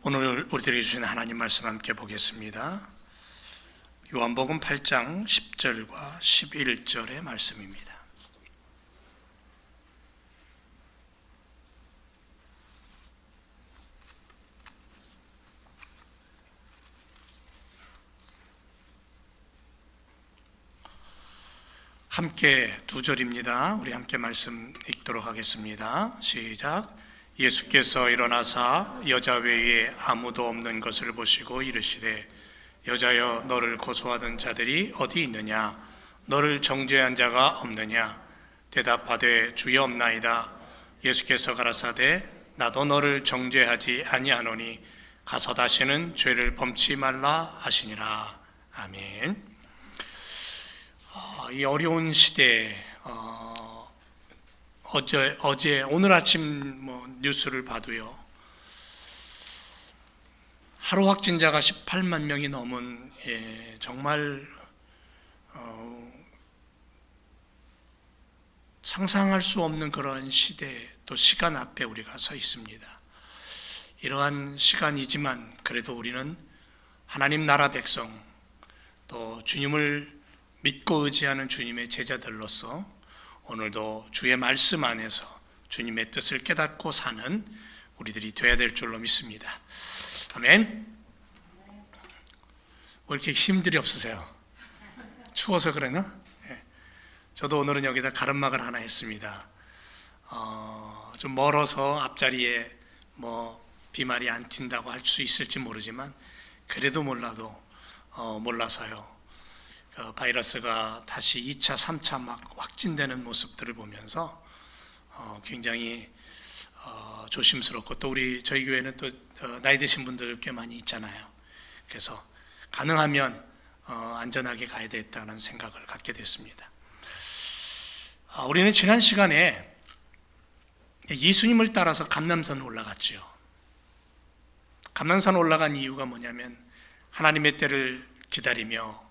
오늘 우리들에게 주신 하나님 말씀 함께 보겠습니다. 요한복음 8장 10절과 11절의 말씀입니다. 함께 두 절입니다. 우리 함께 말씀 읽도록 하겠습니다. 시작. 예수께서 일어나사 여자 외에 아무도 없는 것을 보시고 이르시되 여자여, 너를 고소하던 자들이 어디 있느냐? 너를 정죄한 자가 없느냐? 대답하되 주여 없나이다. 예수께서 가라사대 나도 너를 정죄하지 아니하노니 가서 다시는 죄를 범치 말라 하시니라. 아멘. 이 어려운 시대에 오늘 아침 뉴스를 봐도요, 하루 확진자가 18만 명이 넘은 정말 상상할 수 없는 그러한 시대, 또 시간 앞에 우리가 서 있습니다. 이러한 시간이지만 그래도 우리는 하나님 나라 백성, 또 주님을 믿고 의지하는 주님의 제자들로서 오늘도 주의 말씀 안에서 주님의 뜻을 깨닫고 사는 우리들이 되어야 될 줄로 믿습니다. 아멘. 왜 이렇게 힘들이 없으세요? 추워서 그러나? 저도 오늘은 여기다 가름막을 하나 했습니다. 좀 멀어서 앞자리에 비말이 안 튄다고 할 수 있을지 모르지만 그래도 몰라서요. 바이러스가 다시 2차, 3차 막 확진되는 모습들을 보면서 굉장히 조심스럽고, 또 저희 교회는 또 나이 드신 분들 꽤 많이 있잖아요. 그래서 가능하면 안전하게 가야 되겠다는 생각을 갖게 됐습니다. 우리는 지난 시간에 예수님을 따라서 감람산을 올라갔죠. 감람산 올라간 이유가 뭐냐면 하나님의 때를 기다리며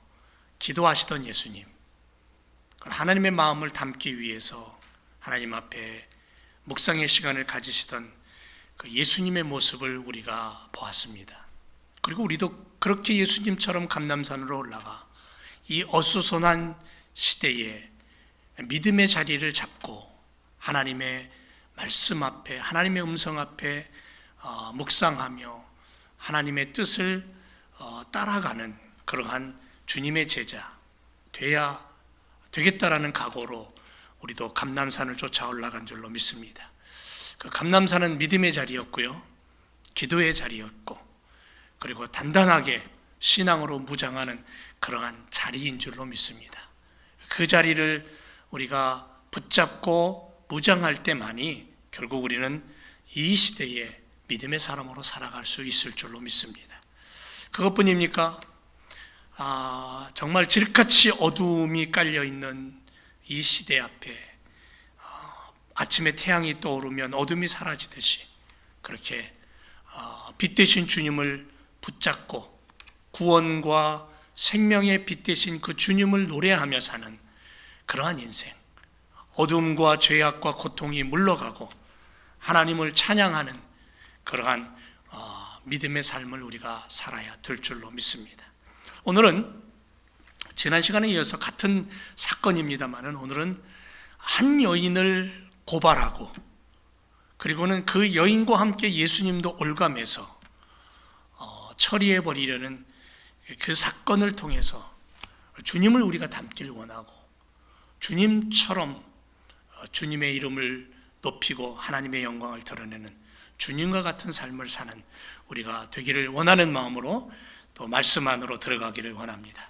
기도하시던 예수님, 하나님의 마음을 담기 위해서 하나님 앞에 묵상의 시간을 가지시던 그 예수님의 모습을 우리가 보았습니다. 그리고 우리도 그렇게 예수님처럼 감람산으로 올라가 이 어수선한 시대에 믿음의 자리를 잡고 하나님의 말씀 앞에, 하나님의 음성 앞에 묵상하며 하나님의 뜻을 따라가는 그러한 주님의 제자 돼야 되겠다라는 각오로 우리도 감람산을 쫓아 올라간 줄로 믿습니다. 그 감람산은 믿음의 자리였고요, 기도의 자리였고, 그리고 단단하게 신앙으로 무장하는 그러한 자리인 줄로 믿습니다. 그 자리를 우리가 붙잡고 무장할 때만이 결국 우리는 이 시대에 믿음의 사람으로 살아갈 수 있을 줄로 믿습니다. 그것뿐입니까? 정말 질같이 어두움이 깔려있는 이 시대 앞에 아침에 태양이 떠오르면 어둠이 사라지듯이 그렇게 빛 되신 주님을 붙잡고 구원과 생명의 빛 되신 그 주님을 노래하며 사는 그러한 인생, 어둠과 죄악과 고통이 물러가고 하나님을 찬양하는 그러한 믿음의 삶을 우리가 살아야 될 줄로 믿습니다. 오늘은 지난 시간에 이어서 같은 사건입니다만 오늘은 한 여인을 고발하고, 그리고는 그 여인과 함께 예수님도 올감해서 처리해버리려는 그 사건을 통해서 주님을 우리가 닮길 원하고, 주님처럼 주님의 이름을 높이고 하나님의 영광을 드러내는 주님과 같은 삶을 사는 우리가 되기를 원하는 마음으로 또 말씀 안으로 들어가기를 원합니다.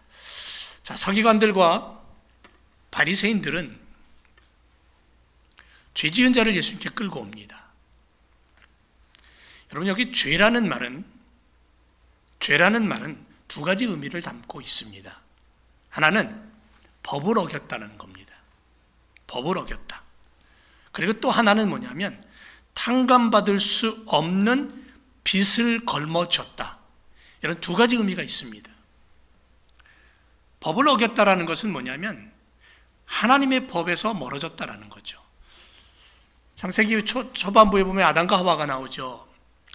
자, 서기관들과 바리새인들은 죄 지은 자를 예수님께 끌고 옵니다. 여러분, 여기 죄라는 말은 두 가지 의미를 담고 있습니다. 하나는 법을 어겼다는 겁니다. 법을 어겼다. 그리고 또 하나는 뭐냐면 탕감받을 수 없는 빚을 걸머졌다. 이런 두 가지 의미가 있습니다. 법을 어겼다라는 것은 뭐냐면 하나님의 법에서 멀어졌다라는 거죠. 창세기 초반부에 보면 아담과 하와가 나오죠.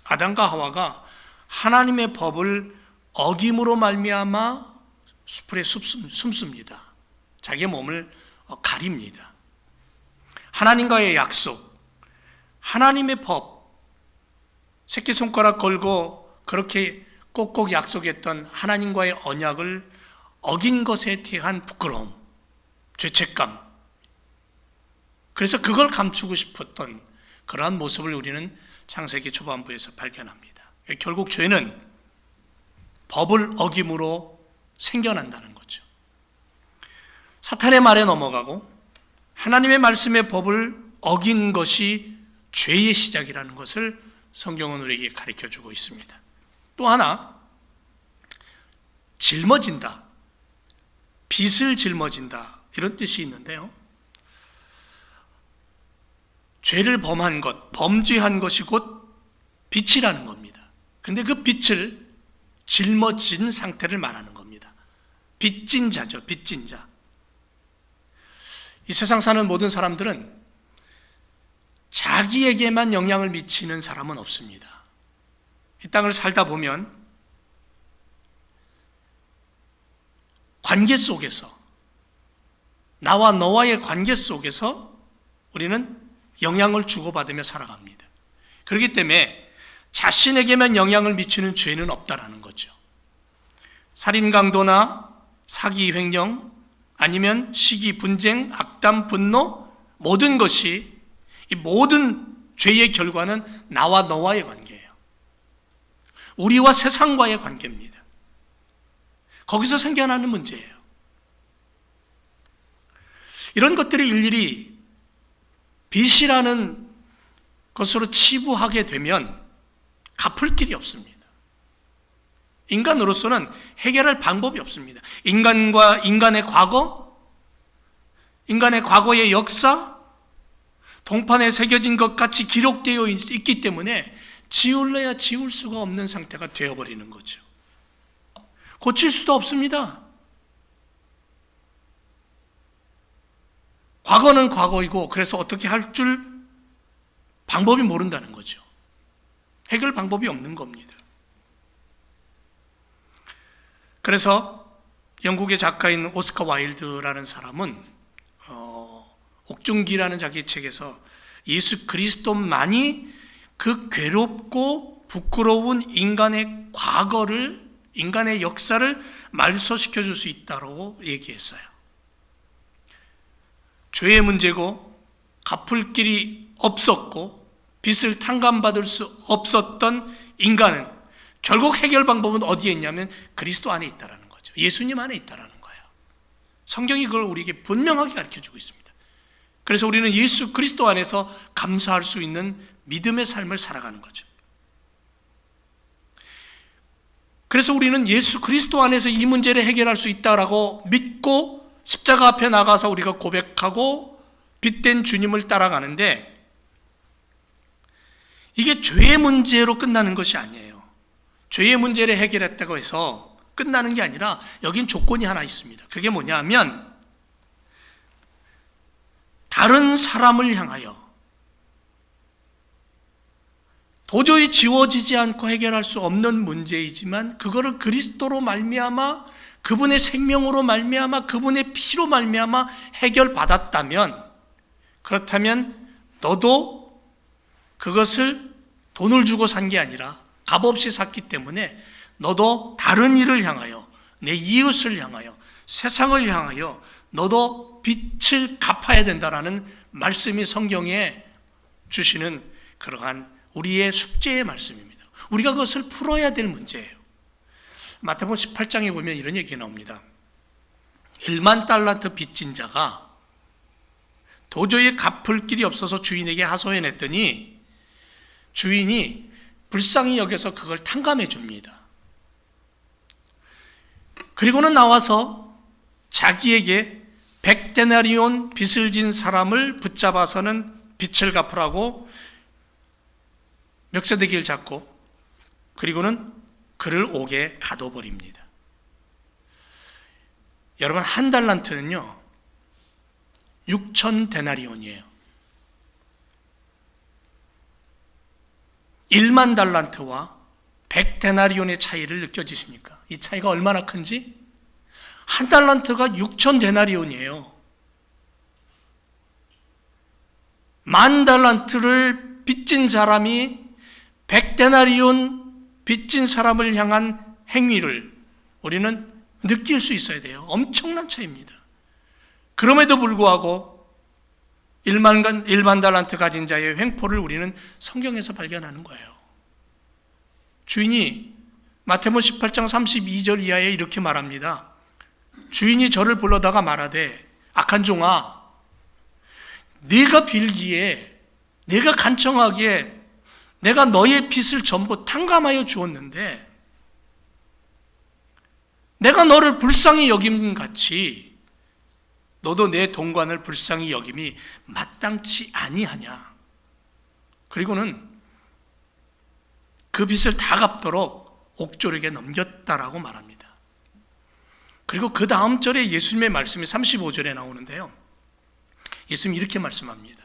아담과 하와가 하나님의 법을 어김으로 말미암아 수풀에 숨습니다. 자기의 몸을 가립니다. 하나님과의 약속, 하나님의 법, 새끼손가락 걸고 그렇게 꼭꼭 약속했던 하나님과의 언약을 어긴 것에 대한 부끄러움, 죄책감, 그래서 그걸 감추고 싶었던 그러한 모습을 우리는 창세기 초반부에서 발견합니다. 결국 죄는 법을 어김으로 생겨난다는 거죠. 사탄의 말에 넘어가고 하나님의 말씀의 법을 어긴 것이 죄의 시작이라는 것을 성경은 우리에게 가르쳐주고 있습니다. 또 하나, 짊어진다, 빚을 짊어진다, 이런 뜻이 있는데요. 죄를 범한 것, 범죄한 것이 곧 빚이라는 겁니다. 그런데 그 빚을 짊어진 상태를 말하는 겁니다. 빚진 자죠, 빚진 자. 이 세상 사는 모든 사람들은 자기에게만 영향을 미치는 사람은 없습니다. 이 땅을 살다 보면 관계 속에서, 나와 너와의 관계 속에서 우리는 영향을 주고받으며 살아갑니다. 그렇기 때문에 자신에게만 영향을 미치는 죄는 없다라는 거죠. 살인, 강도나 사기, 횡령, 아니면 시기, 분쟁, 악담, 분노, 모든 것이, 이 모든 죄의 결과는 나와 너와의 관계예요. 우리와 세상과의 관계입니다. 거기서 생겨나는 문제예요. 이런 것들이 일일이 빚이라는 것으로 치부하게 되면 갚을 길이 없습니다. 인간으로서는 해결할 방법이 없습니다. 인간의 과거, 인간의 과거의 역사, 동판에 새겨진 것 같이 기록되어 있기 때문에 지울래야 지울 수가 없는 상태가 되어버리는 거죠. 고칠 수도 없습니다. 과거는 과거이고, 그래서 어떻게 할 줄 방법이 모른다는 거죠. 해결 방법이 없는 겁니다. 그래서 영국의 작가인 오스카 와일드라는 사람은 옥중기라는 자기 책에서 예수 그리스도만이 그 괴롭고 부끄러운 인간의 과거를, 인간의 역사를 말소시켜 줄 수 있다고 얘기했어요. 죄의 문제고 갚을 길이 없었고 빚을 탕감받을 수 없었던 인간은 결국 해결 방법은 어디에 있냐면 그리스도 안에 있다라는 거죠. 예수님 안에 있다라는 거예요. 성경이 그걸 우리에게 분명하게 가르쳐주고 있습니다. 그래서 우리는 예수 그리스도 안에서 감사할 수 있는 믿음의 삶을 살아가는 거죠. 그래서 우리는 예수 그리스도 안에서 이 문제를 해결할 수 있다라고 믿고 십자가 앞에 나가서 우리가 고백하고 빚된 주님을 따라가는데, 이게 죄의 문제로 끝나는 것이 아니에요. 죄의 문제를 해결했다고 해서 끝나는 게 아니라 여긴 조건이 하나 있습니다. 그게 뭐냐면 다른 사람을 향하여 도저히 지워지지 않고 해결할 수 없는 문제이지만 그거를 그리스도로 말미암아, 그분의 생명으로 말미암아, 그분의 피로 말미암아 해결받았다면, 그렇다면 너도 그것을 돈을 주고 산 게 아니라 값없이 샀기 때문에 너도 다른 이를 향하여, 내 이웃을 향하여, 세상을 향하여 너도 빚을 갚아야 된다라는 말씀이 성경에 주시는 그러한 우리의 숙제의 말씀입니다. 우리가 그것을 풀어야 될 문제예요. 마태복음 18장에 보면 이런 얘기가 나옵니다. 1만 달란트 빚진 자가 도저히 갚을 길이 없어서 주인에게 하소연했더니 주인이 불쌍히 여겨서 그걸 탕감해 줍니다. 그리고는 나와서 자기에게 100데나리온 빚을 진 사람을 붙잡아서는 빚을 갚으라고 멱살대기를 잡고, 그리고는 그를 옥에 가둬버립니다. 여러분, 한 달란트는요 6,000데나리온이에요. 1만 달란트와 100데나리온의 차이를 느껴지십니까? 이 차이가 얼마나 큰지? 한 달란트가 6,000데나리온이에요. 10,000달란트를 빚진 사람이 100데나리온 빚진 사람을 향한 행위를 우리는 느낄 수 있어야 돼요. 엄청난 차이입니다. 그럼에도 불구하고 1만 달란트 가진 자의 횡포를 우리는 성경에서 발견하는 거예요. 주인이 마태복음 18장 32절 이하에 이렇게 말합니다. 주인이 저를 불러다가 말하되 악한 종아, 네가 빌기에, 네가 간청하기에 내가 너의 빚을 전부 탕감하여 주었는데 내가 너를 불쌍히 여김 같이 너도 내 동관을 불쌍히 여김이 마땅치 아니하냐. 그리고는 그 빚을 다 갚도록 옥졸에게 넘겼다라고 말합니다. 그리고 그 다음 절에 예수님의 말씀이 35절에 나오는데요. 예수님이 이렇게 말씀합니다.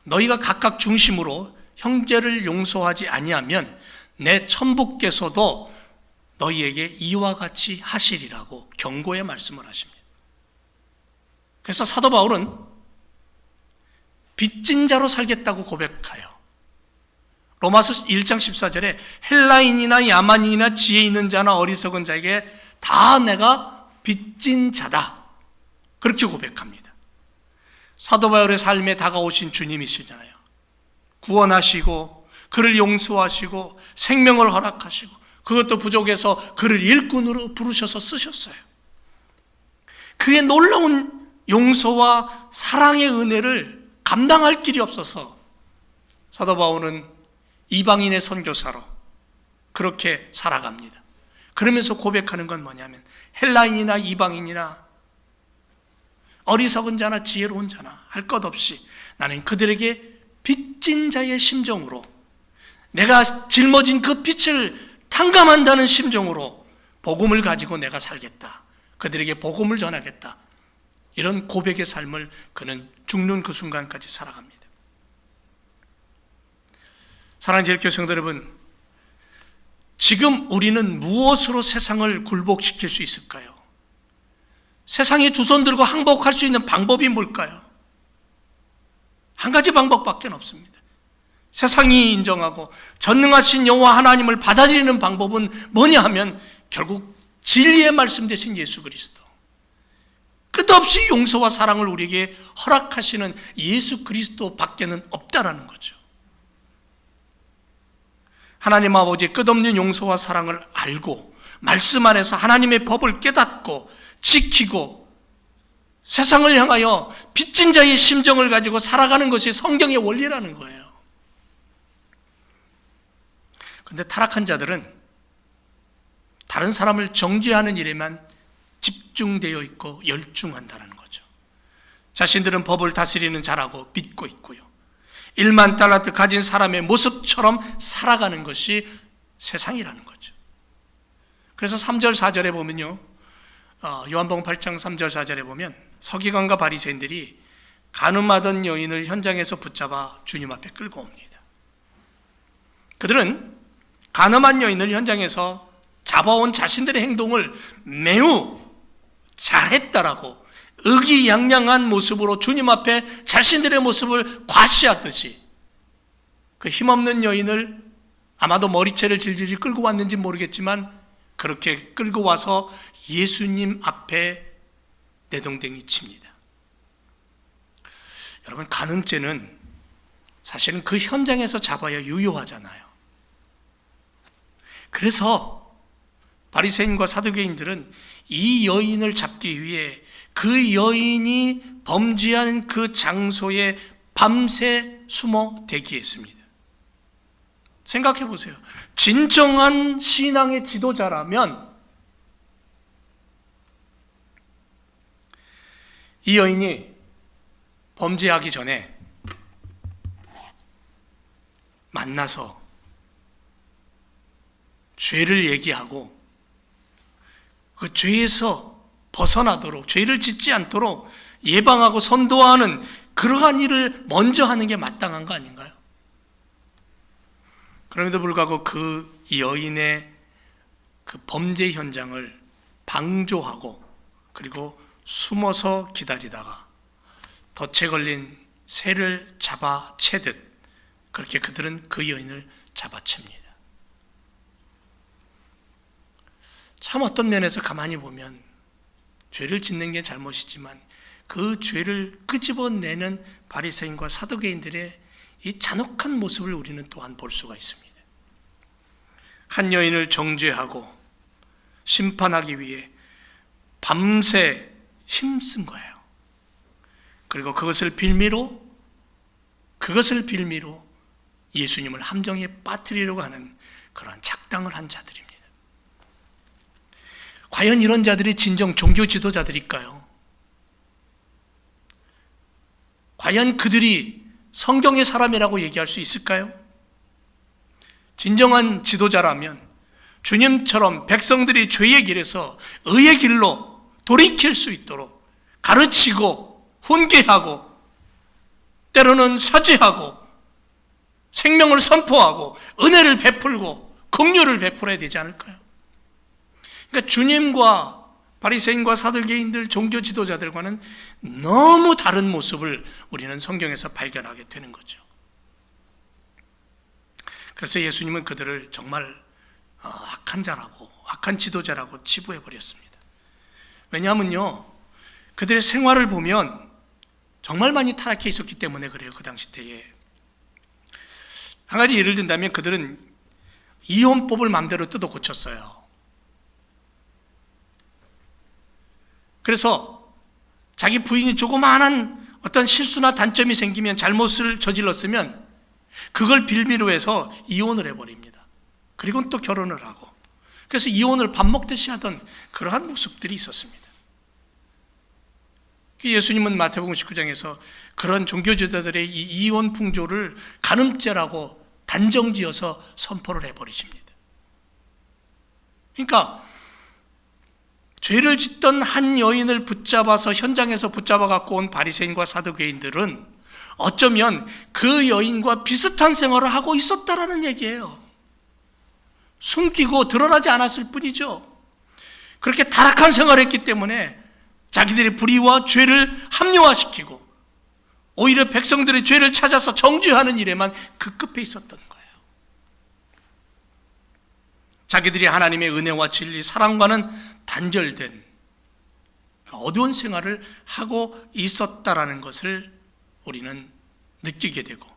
너희가 각각 중심으로 형제를 용서하지 아니하면 내 천부께서도 너희에게 이와 같이 하시리라고 경고의 말씀을 하십니다. 그래서 사도 바울은 빚진 자로 살겠다고 고백하여 로마서 1장 14절에 헬라인이나 야만인이나 지혜 있는 자나 어리석은 자에게 다 내가 빚진 자다, 그렇게 고백합니다. 사도 바울의 삶에 다가오신 주님이시잖아요. 구원하시고 그를 용서하시고 생명을 허락하시고 그것도 부족해서 그를 일꾼으로 부르셔서 쓰셨어요. 그의 놀라운 용서와 사랑의 은혜를 감당할 길이 없어서 사도 바울은 이방인의 선교사로 그렇게 살아갑니다. 그러면서 고백하는 건 뭐냐면 헬라인이나 이방인이나 어리석은 자나 지혜로운 자나 할 것 없이 나는 그들에게 빚진 자의 심정으로, 내가 짊어진 그 빚을 탕감한다는 심정으로 복음을 가지고 내가 살겠다, 그들에게 복음을 전하겠다, 이런 고백의 삶을 그는 죽는 그 순간까지 살아갑니다. 사랑하는 제일교회 성도 여러분, 지금 우리는 무엇으로 세상을 굴복시킬 수 있을까요? 세상에 두 손 들고 항복할 수 있는 방법이 뭘까요? 한 가지 방법밖에 없습니다. 세상이 인정하고 전능하신 여호와 하나님을 받아들이는 방법은 뭐냐 하면 결국 진리의 말씀 되신 예수 그리스도, 끝없이 용서와 사랑을 우리에게 허락하시는 예수 그리스도 밖에는 없다라는 거죠. 하나님 아버지의 끝없는 용서와 사랑을 알고 말씀 안에서 하나님의 법을 깨닫고 지키고 세상을 향하여 빚진 자의 심정을 가지고 살아가는 것이 성경의 원리라는 거예요. 그런데 타락한 자들은 다른 사람을 정죄하는 일에만 집중되어 있고 열중한다는 거죠. 자신들은 법을 다스리는 자라고 믿고 있고요. 1만 달란트 가진 사람의 모습처럼 살아가는 것이 세상이라는 거죠. 그래서 3절 4절에 보면요, 요한복음 8장 3절 4절에 보면 서기관과 바리새인들이 간음하던 여인을 현장에서 붙잡아 주님 앞에 끌고 옵니다. 그들은 간음한 여인을 현장에서 잡아온 자신들의 행동을 매우 잘했다라고 의기양양한 모습으로 주님 앞에 자신들의 모습을 과시하듯이 그 힘없는 여인을 아마도 머리채를 질질 끌고 왔는지 모르겠지만 그렇게 끌고 와서 예수님 앞에 내동댕이 칩니다. 여러분, 간음죄는 사실은 그 현장에서 잡아야 유효하잖아요. 그래서 바리새인과 사두개인들은 이 여인을 잡기 위해 그 여인이 범죄한 그 장소에 밤새 숨어 대기했습니다. 생각해 보세요. 진정한 신앙의 지도자라면 이 여인이 범죄하기 전에 만나서 죄를 얘기하고 그 죄에서 벗어나도록, 죄를 짓지 않도록 예방하고 선도하는 그러한 일을 먼저 하는 게 마땅한 거 아닌가요? 그럼에도 불구하고 그 여인의 그 범죄 현장을 방조하고 그리고 숨어서 기다리다가 덫에 걸린 새를 잡아채듯 그렇게 그들은 그 여인을 잡아챕니다. 참 어떤 면에서 가만히 보면 죄를 짓는 게 잘못이지만 그 죄를 끄집어내는 바리새인과 사두개인들의 이 잔혹한 모습을 우리는 또한 볼 수가 있습니다. 한 여인을 정죄하고 심판하기 위해 밤새 힘쓴 거예요. 그리고 그것을 빌미로 예수님을 함정에 빠뜨리려고 하는 그러한 작당을 한 자들입니다. 과연 이런 자들이 진정 종교 지도자들일까요? 과연 그들이 성경의 사람이라고 얘기할 수 있을까요? 진정한 지도자라면 주님처럼 백성들이 죄의 길에서 의의 길로 돌이킬 수 있도록 가르치고 훈계하고 때로는 사죄하고 생명을 선포하고 은혜를 베풀고 긍휼을 베풀어야 되지 않을까요? 그러니까 주님과 바리새인과 사두개인들 종교 지도자들과는 너무 다른 모습을 우리는 성경에서 발견하게 되는 거죠. 그래서 예수님은 그들을 정말 악한 자라고 악한 지도자라고 치부해 버렸습니다. 왜냐하면요, 그들의 생활을 보면 정말 많이 타락해 있었기 때문에 그래요. 그 당시 때에 한 가지 예를 든다면 그들은 이혼법을 마음대로 뜯어 고쳤어요. 그래서 자기 부인이 조그마한 어떤 실수나 단점이 생기면 잘못을 저질렀으면 그걸 빌미로 해서 이혼을 해버립니다. 그리고 또 결혼을 하고, 그래서 이혼을 밥 먹듯이 하던 그러한 모습들이 있었습니다. 예수님은 마태복음 19장에서 그런 종교지도자들의 이 이혼 풍조를 간음죄라고 단정지어서 선포를 해버리십니다. 그러니까 죄를 짓던 한 여인을 붙잡아서 현장에서 붙잡아 갖고 온 바리새인과 사두개인들은 어쩌면 그 여인과 비슷한 생활을 하고 있었다라는 얘기예요. 숨기고 드러나지 않았을 뿐이죠. 그렇게 타락한 생활을 했기 때문에 자기들의 불의와 죄를 합리화시키고 오히려 백성들의 죄를 찾아서 정죄하는 일에만 급급해 있었던 거예요. 자기들이 하나님의 은혜와 진리, 사랑과는 단절된 어두운 생활을 하고 있었다라는 것을 우리는 느끼게 되고,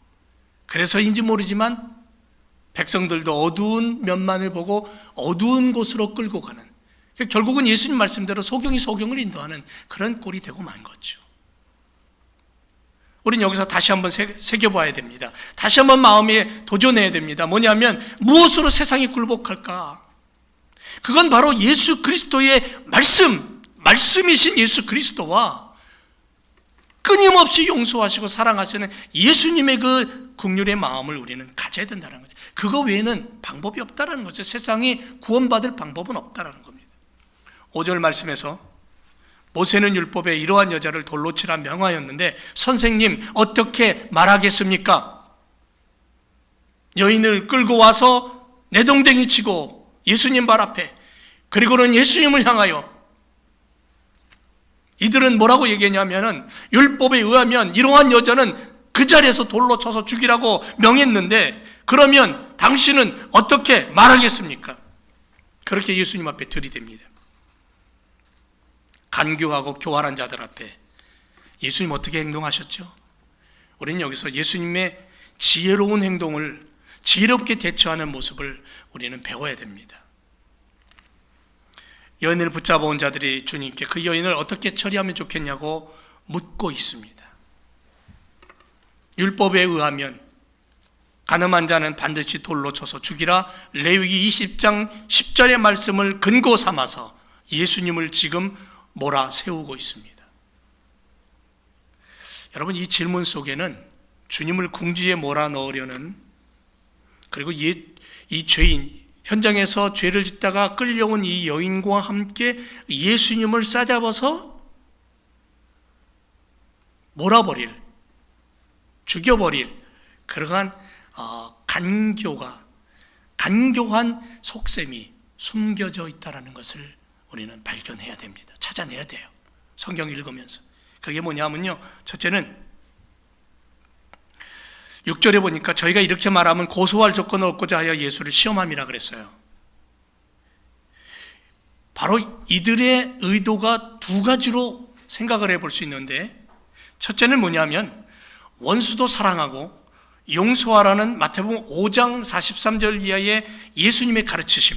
그래서인지 모르지만 백성들도 어두운 면만을 보고 어두운 곳으로 끌고 가는, 결국은 예수님 말씀대로 소경이 소경을 인도하는 그런 꼴이 되고 만 거죠. 우리는 여기서 다시 한번 새겨봐야 됩니다. 다시 한번 마음에 도전해야 됩니다. 뭐냐면 무엇으로 세상이 굴복할까? 그건 바로 예수 그리스도의 말씀이신 예수 그리스도와 끊임없이 용서하시고 사랑하시는 예수님의 그 긍휼의 마음을 우리는 가져야 된다는 거죠. 그거 외에는 방법이 없다는 거죠. 세상이 구원받을 방법은 없다는 겁니다. 5절 말씀에서 모세는 율법에 이러한 여자를 돌로 치라 명하였는데 선생님 어떻게 말하겠습니까? 여인을 끌고 와서 내동댕이 치고 예수님 발 앞에, 그리고는 예수님을 향하여 이들은 뭐라고 얘기했냐면은 율법에 의하면 이러한 여자는 그 자리에서 돌로 쳐서 죽이라고 명했는데 그러면 당신은 어떻게 말하겠습니까? 그렇게 예수님 앞에 들이댑니다. 간교하고 교활한 자들 앞에 예수님 어떻게 행동하셨죠? 우리는 여기서 예수님의 지혜로운 행동을, 지혜롭게 대처하는 모습을 우리는 배워야 됩니다. 여인을 붙잡아온 자들이 주님께 그 여인을 어떻게 처리하면 좋겠냐고 묻고 있습니다. 율법에 의하면 간음한 자는 반드시 돌로 쳐서 죽이라, 레위기 20장 10절의 말씀을 근거 삼아서 예수님을 지금 몰아세우고 있습니다. 여러분, 이 질문 속에는 주님을 궁지에 몰아넣으려는, 그리고 이 죄인, 현장에서 죄를 짓다가 끌려온 이 여인과 함께 예수님을 싸잡아서 몰아버릴, 죽여버릴 그러한 간교가, 간교한 속셈이 숨겨져 있다는 것을 우리는 발견해야 됩니다. 찾아내야 돼요. 성경 읽으면서. 그게 뭐냐면요, 첫째는 6절에 보니까 저희가 이렇게 말하면 고소할 조건을 얻고자 하여 예수를 시험함이라 그랬어요. 바로 이들의 의도가 두 가지로 생각을 해볼 수 있는데, 첫째는 뭐냐면 원수도 사랑하고 용서하라는 마태복음 5장 43절 이하의 예수님의 가르치심,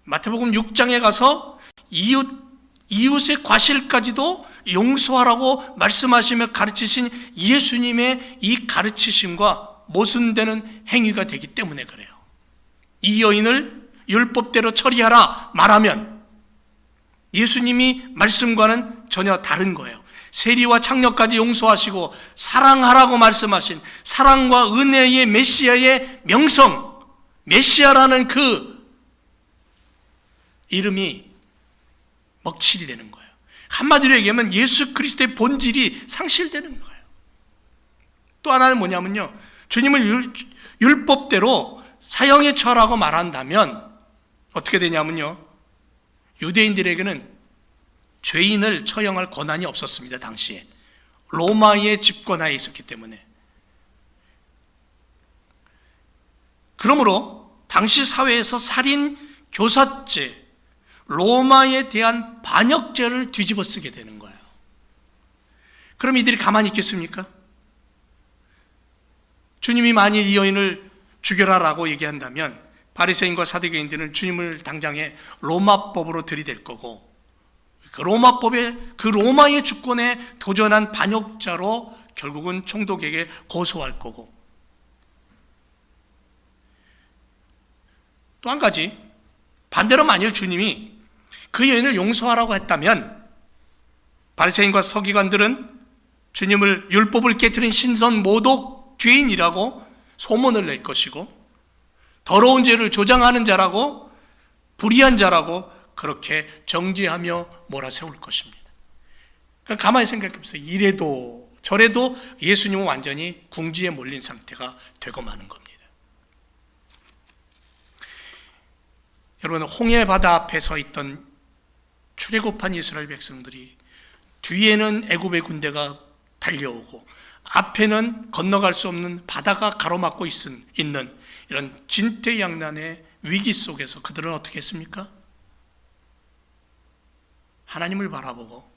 마태복음 6장에 가서 이웃의 과실까지도 용서하라고 말씀하시며 가르치신 예수님의 이 가르치심과 모순되는 행위가 되기 때문에 그래요. 이 여인을 율법대로 처리하라 말하면 예수님이 말씀과는 전혀 다른 거예요. 세리와 창녀까지 용서하시고 사랑하라고 말씀하신 사랑과 은혜의 메시아의 명성, 메시아라는 그 이름이 먹칠이 되는 거예요. 한마디로 얘기하면 예수 그리스도의 본질이 상실되는 거예요. 또 하나는 뭐냐면요, 주님을 율법대로 사형에 처하라고 말한다면 어떻게 되냐면요, 유대인들에게는 죄인을 처형할 권한이 없었습니다. 당시에 로마의 집권하에 있었기 때문에. 그러므로 당시 사회에서 살인, 교사죄, 로마에 대한 반역죄를 뒤집어 쓰게 되는 거예요. 그럼 이들이 가만히 있겠습니까? 주님이 만일 이 여인을 죽여라라고 얘기한다면 바리새인과 사두개인들은 주님을 당장에 로마법으로 들이댈 거고, 그 로마법의, 그 로마의 주권에 도전한 반역자로 결국은 총독에게 고소할 거고, 또 한 가지, 반대로 만일 주님이 그 여인을 용서하라고 했다면 바리새인과 서기관들은 주님을 율법을 깨트린 신선 모독 죄인이라고 소문을 낼 것이고, 더러운 죄를 조장하는 자라고, 불의한 자라고 그렇게 정죄하며 몰아세울 것입니다. 그러니까 가만히 생각해 보세요. 이래도 저래도 예수님은 완전히 궁지에 몰린 상태가 되고 마는 겁니다. 여러분, 홍해 바다 앞에 서 있던 출애굽한 이스라엘 백성들이 뒤에는 애굽의 군대가 달려오고 앞에는 건너갈 수 없는 바다가 가로막고 있는 이런 진퇴양난의 위기 속에서 그들은 어떻게 했습니까? 하나님을 바라보고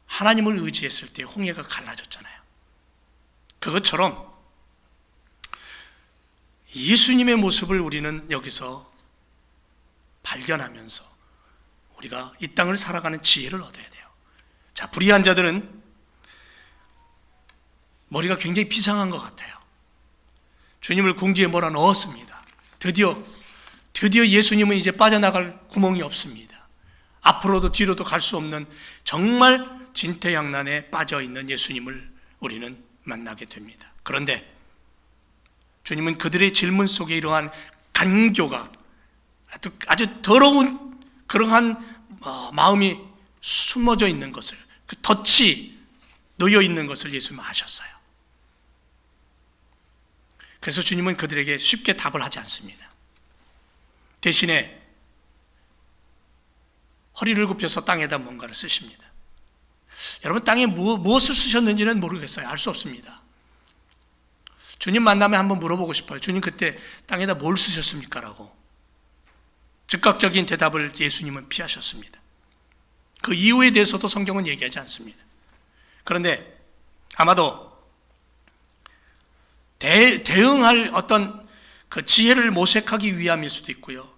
하나님을 의지했을 때 홍해가 갈라졌잖아요. 그것처럼 예수님의 모습을 우리는 여기서 발견하면서 우리가 이 땅을 살아가는 지혜를 얻어야 돼요. 자, 불의한 자들은 머리가 굉장히 비상한 것 같아요. 주님을 궁지에 몰아넣었습니다. 드디어 예수님은 이제 빠져나갈 구멍이 없습니다. 앞으로도 뒤로도 갈 수 없는 정말 진퇴양난에 빠져있는 예수님을 우리는 만나게 됩니다. 그런데 주님은 그들의 질문 속에 이러한 간교가 아주 더러운 그러한 마음이 숨어져 있는 것을, 그 덫이 놓여 있는 것을 예수님은 아셨어요. 그래서 주님은 그들에게 쉽게 답을 하지 않습니다. 대신에 허리를 굽혀서 땅에다 뭔가를 쓰십니다. 여러분, 땅에 무엇을 쓰셨는지는 모르겠어요. 알 수 없습니다. 주님 만나면 한번 물어보고 싶어요. 주님 그때 땅에다 뭘 쓰셨습니까? 라고. 즉각적인 대답을 예수님은 피하셨습니다. 그 이유에 대해서도 성경은 얘기하지 않습니다. 그런데 아마도 대응할 어떤 그 지혜를 모색하기 위함일 수도 있고요,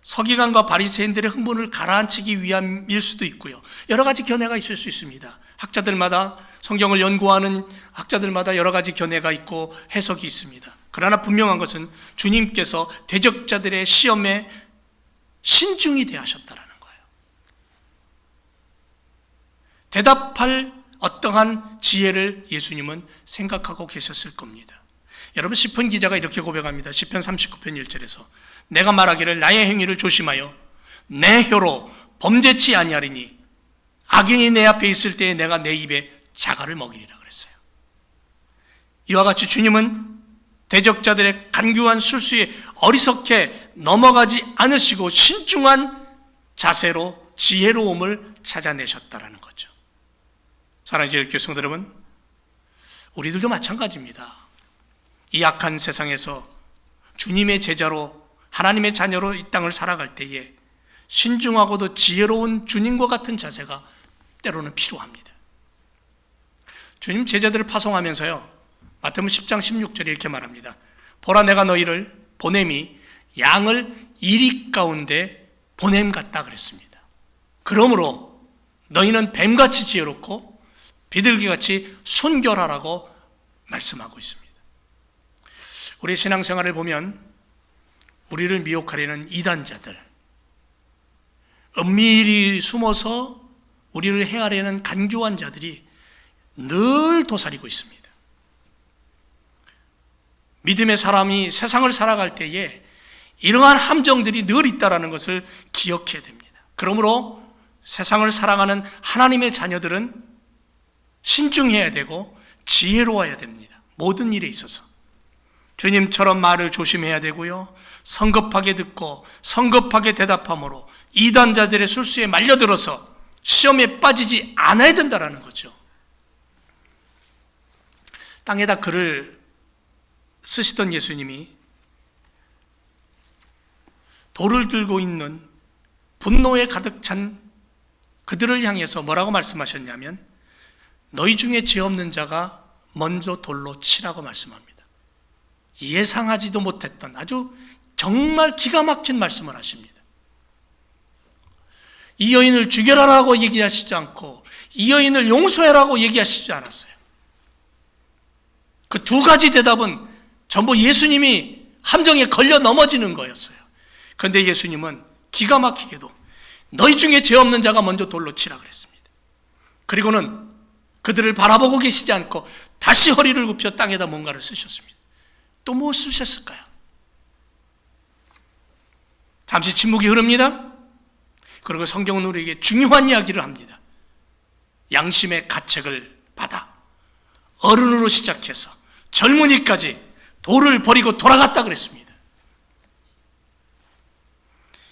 서기관과 바리새인들의 흥분을 가라앉히기 위함일 수도 있고요, 여러 가지 견해가 있을 수 있습니다. 학자들마다, 성경을 연구하는 학자들마다 여러 가지 견해가 있고 해석이 있습니다. 그러나 분명한 것은 주님께서 대적자들의 시험에 신중히 대하셨다라는 거예요. 대답할 어떠한 지혜를 예수님은 생각하고 계셨을 겁니다. 여러분, 시편 기자가 이렇게 고백합니다. 시편 39편 1절에서 내가 말하기를 나의 행위를 조심하여 내 혀로 범죄치 아니하리니 악인이 내 앞에 있을 때에 내가 내 입에 자갈을 먹이리라 그랬어요. 이와 같이 주님은 대적자들의 간교한 술수에 어리석게 넘어가지 않으시고 신중한 자세로 지혜로움을 찾아내셨다라는 거죠. 사랑하는 제일교회 성도 여러분, 우리들도 마찬가지입니다. 이 악한 세상에서 주님의 제자로 하나님의 자녀로 이 땅을 살아갈 때에 신중하고도 지혜로운 주님과 같은 자세가 때로는 필요합니다. 주님 제자들을 파송하면서요, 마태복음 10장 16절에 이렇게 말합니다. 보라, 내가 너희를 보냄이 양을 이리 가운데 보냄 같다 그랬습니다. 그러므로 너희는 뱀같이 지혜롭고 비둘기같이 순결하라고 말씀하고 있습니다. 우리 신앙생활을 보면 우리를 미혹하려는 이단자들, 은밀히 숨어서 우리를 해하려는 간교한 자들이 늘 도사리고 있습니다. 믿음의 사람이 세상을 살아갈 때에 이러한 함정들이 늘 있다는 것을 기억해야 됩니다. 그러므로 세상을 사랑하는 하나님의 자녀들은 신중해야 되고 지혜로워야 됩니다. 모든 일에 있어서 주님처럼 말을 조심해야 되고요, 성급하게 듣고 성급하게 대답함으로 이단자들의 술수에 말려들어서 시험에 빠지지 않아야 된다는 거죠. 땅에다 글을 쓰시던 예수님이 돌을 들고 있는 분노에 가득 찬 그들을 향해서 뭐라고 말씀하셨냐면, 너희 중에 죄 없는 자가 먼저 돌로 치라고 말씀합니다. 예상하지도 못했던 아주 정말 기가 막힌 말씀을 하십니다. 이 여인을 죽여라라고 얘기하시지 않고 이 여인을 용서해라고 얘기하시지 않았어요. 그 두 가지 대답은 전부 예수님이 함정에 걸려 넘어지는 거였어요. 그런데 예수님은 기가 막히게도 너희 중에 죄 없는 자가 먼저 돌로 치라 그랬습니다. 그리고는 그들을 바라보고 계시지 않고 다시 허리를 굽혀 땅에다 뭔가를 쓰셨습니다. 또 뭐 쓰셨을까요? 잠시 침묵이 흐릅니다. 그리고 성경은 우리에게 중요한 이야기를 합니다. 양심의 가책을 받아 어른으로 시작해서 젊은이까지 돌을 버리고 돌아갔다 그랬습니다.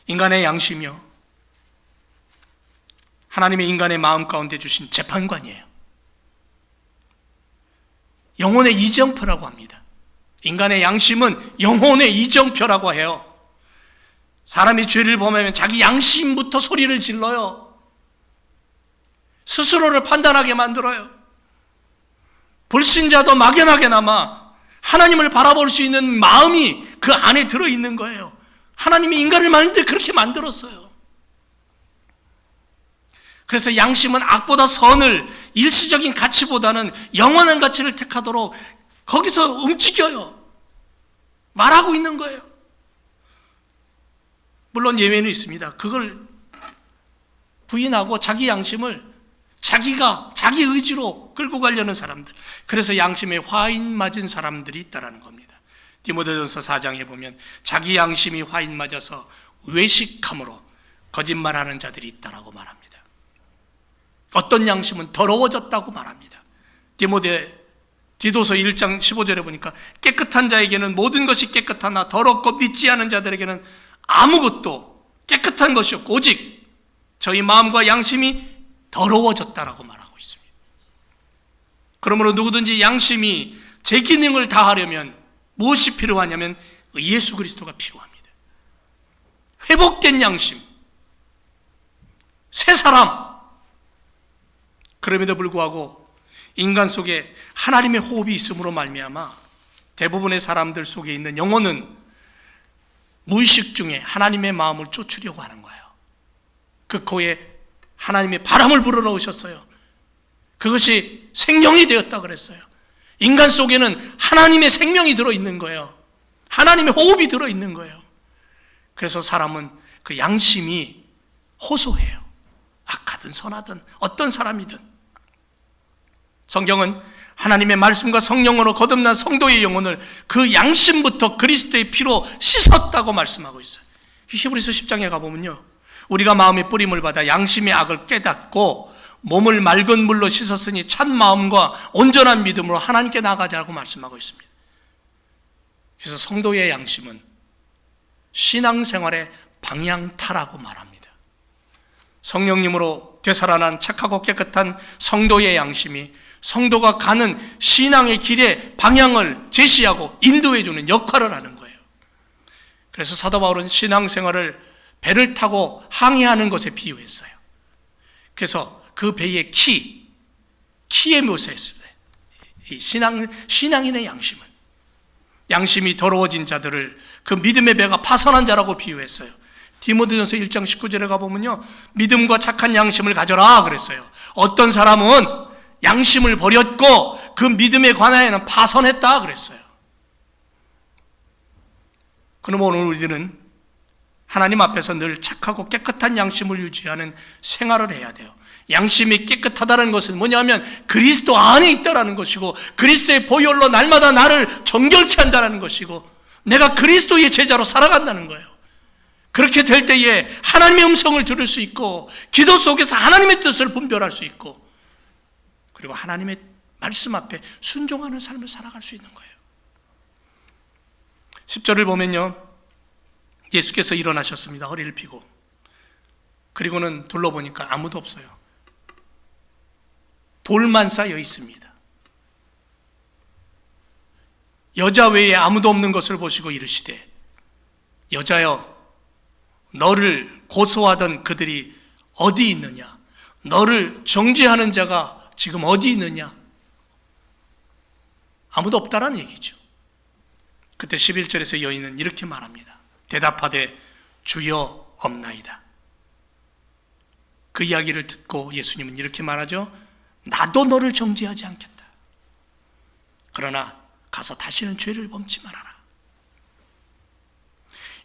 인간의 양심이요, 하나님의 인간의 마음 가운데 주신 재판관이에요. 영혼의 이정표라고 합니다. 인간의 양심은 영혼의 이정표라고 해요. 사람이 죄를 범하면 자기 양심부터 소리를 질러요. 스스로를 판단하게 만들어요. 불신자도 막연하게나마 하나님을 바라볼 수 있는 마음이 그 안에 들어있는 거예요. 하나님이 인간을 만들 때 그렇게 만들었어요. 그래서 양심은 악보다 선을, 일시적인 가치보다는 영원한 가치를 택하도록 거기서 움직여요. 말하고 있는 거예요. 물론 예외는 있습니다. 그걸 부인하고 자기 양심을 자기 의지로 끌고 가려는 사람들, 그래서 양심에 화인 맞은 사람들이 있다는 겁니다. 디모데전서 4장에 보면 자기 양심이 화인 맞아서 외식함으로 거짓말하는 자들이 있다라고 말합니다. 어떤 양심은 더러워졌다고 말합니다. 디도서 1장 15절에 보니까 깨끗한 자에게는 모든 것이 깨끗하나 더럽고 믿지 않은 자들에게는 아무것도 깨끗한 것이 없고 오직 저희 마음과 양심이 더러워졌다라고 말하고 있습니다. 그러므로 누구든지 양심이 제 기능을 다하려면 무엇이 필요하냐면 예수 그리스도가 필요합니다. 회복된 양심, 새 사람. 그럼에도 불구하고 인간 속에 하나님의 호흡이 있음으로 말미암아 대부분의 사람들 속에 있는 영혼은 무의식 중에 하나님의 마음을 쫓으려고 하는 거예요. 그 코에 하나님의 바람을 불어넣으셨어요. 그것이 생명이 되었다 그랬어요. 인간 속에는 하나님의 생명이 들어있는 거예요. 하나님의 호흡이 들어있는 거예요. 그래서 사람은 그 양심이 호소해요. 악하든 선하든 어떤 사람이든. 성경은 하나님의 말씀과 성령으로 거듭난 성도의 영혼을 그 양심부터 그리스도의 피로 씻었다고 말씀하고 있어요. 히브리서 10장에 가보면요, 우리가 마음의 뿌림을 받아 양심의 악을 깨닫고 몸을 맑은 물로 씻었으니 찬 마음과 온전한 믿음으로 하나님께 나아가자고 말씀하고 있습니다. 그래서 성도의 양심은 신앙생활의 방향타라고 말합니다. 성령님으로 되살아난 착하고 깨끗한 성도의 양심이 성도가 가는 신앙의 길의 방향을 제시하고 인도해 주는 역할을 하는 거예요. 그래서 사도 바울은 신앙생활을 배를 타고 항해하는 것에 비유했어요. 그래서 그 배의 키에 묘사했습니다. 이 신앙인의 양심이 더러워진 자들을 그 믿음의 배가 파선한 자라고 비유했어요. 디모데전서 1장 19절에 가보면요, 믿음과 착한 양심을 가져라 그랬어요. 어떤 사람은 양심을 버렸고 그 믿음에 관하여는 파선했다 그랬어요. 그럼 오늘 우리는 하나님 앞에서 늘 착하고 깨끗한 양심을 유지하는 생활을 해야 돼요. 양심이 깨끗하다는 것은 뭐냐면 그리스도 안에 있다라는 것이고, 그리스도의 보혈로 날마다 나를 정결케 한다는 것이고, 내가 그리스도의 제자로 살아간다는 거예요. 그렇게 될 때에 하나님의 음성을 들을 수 있고, 기도 속에서 하나님의 뜻을 분별할 수 있고, 그리고 하나님의 말씀 앞에 순종하는 삶을 살아갈 수 있는 거예요. 10절을 보면요, 예수께서 일어나셨습니다. 허리를 펴고. 그리고는 둘러보니까 아무도 없어요. 돌만 쌓여 있습니다. 여자 외에 아무도 없는 것을 보시고 이르시되, 여자여, 너를 고소하던 그들이 어디 있느냐? 너를 정죄하는 자가 지금 어디 있느냐? 아무도 없다라는 얘기죠. 그때 11절에서 여인은 이렇게 말합니다. 대답하되 주여 없나이다. 그 이야기를 듣고 예수님은 이렇게 말하죠. 나도 너를 정죄하지 않겠다. 그러나 가서 다시는 죄를 범치 말아라.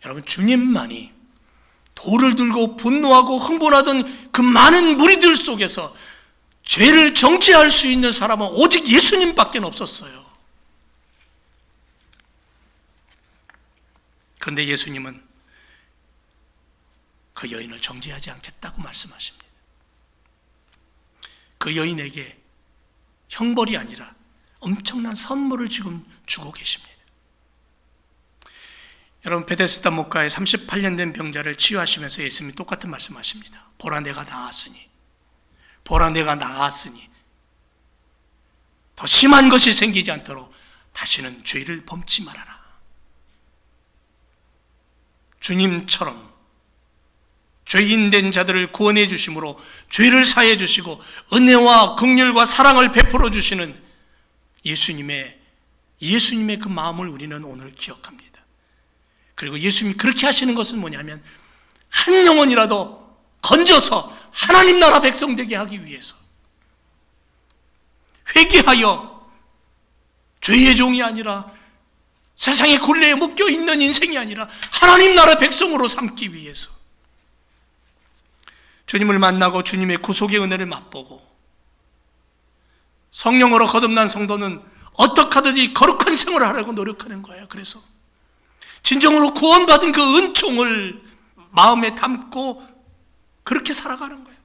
여러분, 주님만이 돌을 들고 분노하고 흥분하던 그 많은 무리들 속에서 죄를 정죄할 수 있는 사람은 오직 예수님밖에 없었어요. 그런데 예수님은 그 여인을 정죄하지 않겠다고 말씀하십니다. 그 여인에게 형벌이 아니라 엄청난 선물을 지금 주고 계십니다. 여러분, 베데스다 목가에 38년 된 병자를 치유하시면서 예수님이 똑같은 말씀하십니다. 보라 내가 나았으니, 보라 내가 나았으니 더 심한 것이 생기지 않도록 다시는 죄를 범치 말아라. 주님처럼 죄인된 자들을 구원해 주심으로 죄를 사해 주시고 은혜와 긍휼과 사랑을 베풀어 주시는 예수님의 그 마음을 우리는 오늘 기억합니다. 그리고 예수님이 그렇게 하시는 것은 뭐냐면 한 영혼이라도 건져서 하나님 나라 백성 되게 하기 위해서, 회개하여 죄의 종이 아니라 세상의 굴레에 묶여 있는 인생이 아니라 하나님 나라 백성으로 삼기 위해서, 주님을 만나고 주님의 구속의 은혜를 맛보고 성령으로 거듭난 성도는 어떻게 하든지 거룩한 생활을 하려고 노력하는 거예요. 그래서 진정으로 구원받은 그 은총을 마음에 담고 그렇게 살아가는 거예요.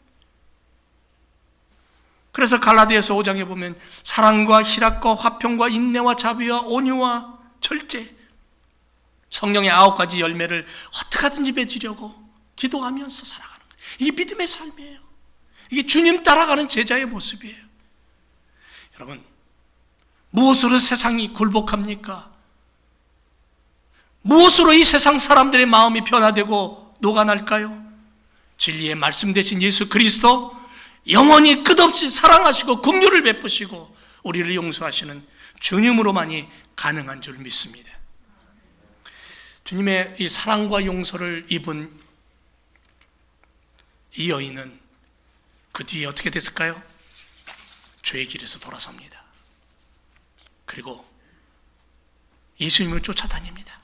그래서 갈라디아서 5장에 보면 사랑과 희락과 화평과 인내와 자비와 온유와 절제, 성령의 9가지 열매를 어떻게 하든지 맺으려고 기도하면서 살아가는 거예요. 이게 믿음의 삶이에요. 이게 주님 따라가는 제자의 모습이에요. 여러분, 무엇으로 세상이 굴복합니까? 무엇으로 이 세상 사람들의 마음이 변화되고 녹아날까요? 진리의 말씀 되신 예수 그리스도, 영원히 끝없이 사랑하시고 긍휼을 베푸시고 우리를 용서하시는 주님으로만이 가능한 줄 믿습니다. 주님의 이 사랑과 용서를 입은 이 여인은 그 뒤에 어떻게 됐을까요? 죄의 길에서 돌아섭니다. 그리고 예수님을 쫓아다닙니다.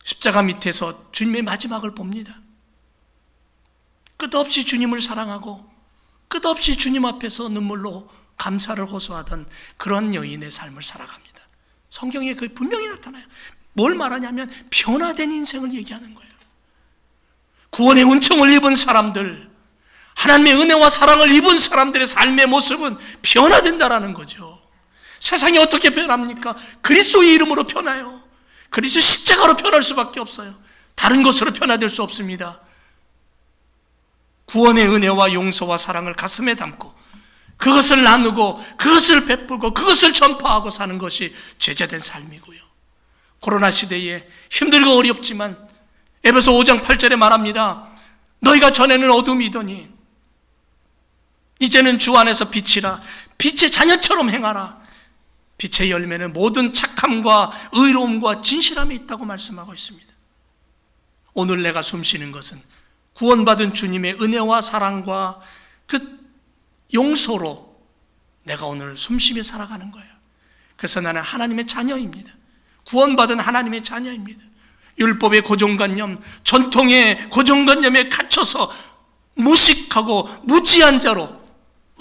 십자가 밑에서 주님의 마지막을 봅니다. 끝없이 주님을 사랑하고 끝없이 주님 앞에서 눈물로 감사를 호소하던 그런 여인의 삶을 살아갑니다. 성경에 그게 분명히 나타나요. 뭘 말하냐면 변화된 인생을 얘기하는 거예요. 구원의 은총을 입은 사람들, 하나님의 은혜와 사랑을 입은 사람들의 삶의 모습은 변화된다라는 거죠. 세상이 어떻게 변합니까? 그리스도의 이름으로 변해요. 그리스도 십자가로 변할 수밖에 없어요. 다른 것으로 변화될 수 없습니다. 구원의 은혜와 용서와 사랑을 가슴에 담고 그것을 나누고 그것을 베풀고 그것을 전파하고 사는 것이 제자된 삶이고요. 코로나 시대에 힘들고 어렵지만 에베소 5장 8절에 말합니다. 너희가 전에는 어둠이더니 이제는 주 안에서 빛이라. 빛의 자녀처럼 행하라. 빛의 열매는 모든 착함과 의로움과 진실함이 있다고 말씀하고 있습니다. 오늘 내가 숨쉬는 것은 구원받은 주님의 은혜와 사랑과 그 용서로 내가 오늘 숨쉬며 살아가는 거예요. 그래서 나는 하나님의 자녀입니다. 구원받은 하나님의 자녀입니다. 율법의 고정관념, 전통의 고정관념에 갇혀서 무식하고 무지한 자로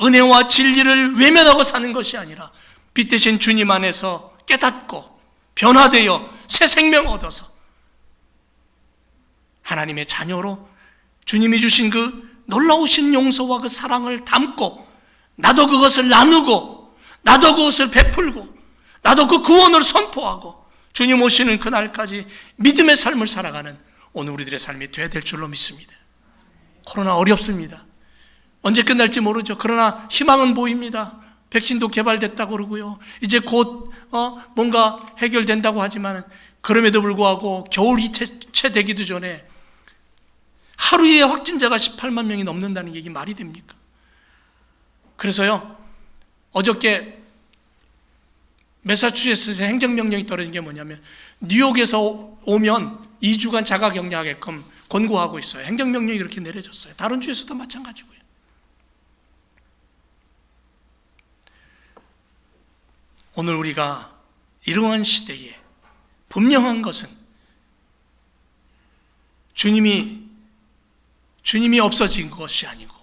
은혜와 진리를 외면하고 사는 것이 아니라 빛 대신 주님 안에서 깨닫고 변화되어 새 생명 얻어서 하나님의 자녀로 주님이 주신 그 놀라우신 용서와 그 사랑을 담고 나도 그것을 나누고 나도 그것을 베풀고 나도 그 구원을 선포하고 주님 오시는 그날까지 믿음의 삶을 살아가는 오늘 우리들의 삶이 되어야 될 줄로 믿습니다. 코로나 어렵습니다. 언제 끝날지 모르죠. 그러나 희망은 보입니다. 백신도 개발됐다고 그러고요. 이제 곧 뭔가 해결된다고 하지만 그럼에도 불구하고 겨울이 채 되기도 전에 하루에 확진자가 18만 명이 넘는다는 얘기 말이 됩니까? 그래서요, 어저께 매사추세츠에서 행정명령이 떨어진 게 뭐냐면 뉴욕에서 오면 2주간 자가격리하게끔 권고하고 있어요. 행정명령이 그렇게 내려졌어요. 다른 주에서도 마찬가지고요. 오늘 우리가 이러한 시대에 분명한 것은 주님이 없어진 것이 아니고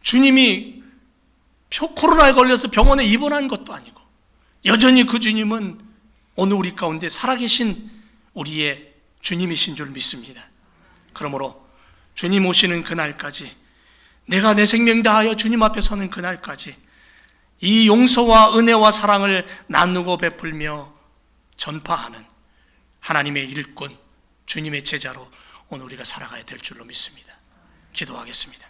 주님이 코로나에 걸려서 병원에 입원한 것도 아니고 여전히 그 주님은 오늘 우리 가운데 살아계신 우리의 주님이신 줄 믿습니다. 그러므로 주님 오시는 그날까지 내가 내 생명 다하여 주님 앞에 서는 그날까지 이 용서와 은혜와 사랑을 나누고 베풀며 전파하는 하나님의 일꾼, 주님의 제자로 오늘 우리가 살아가야 될 줄로 믿습니다. 기도하겠습니다.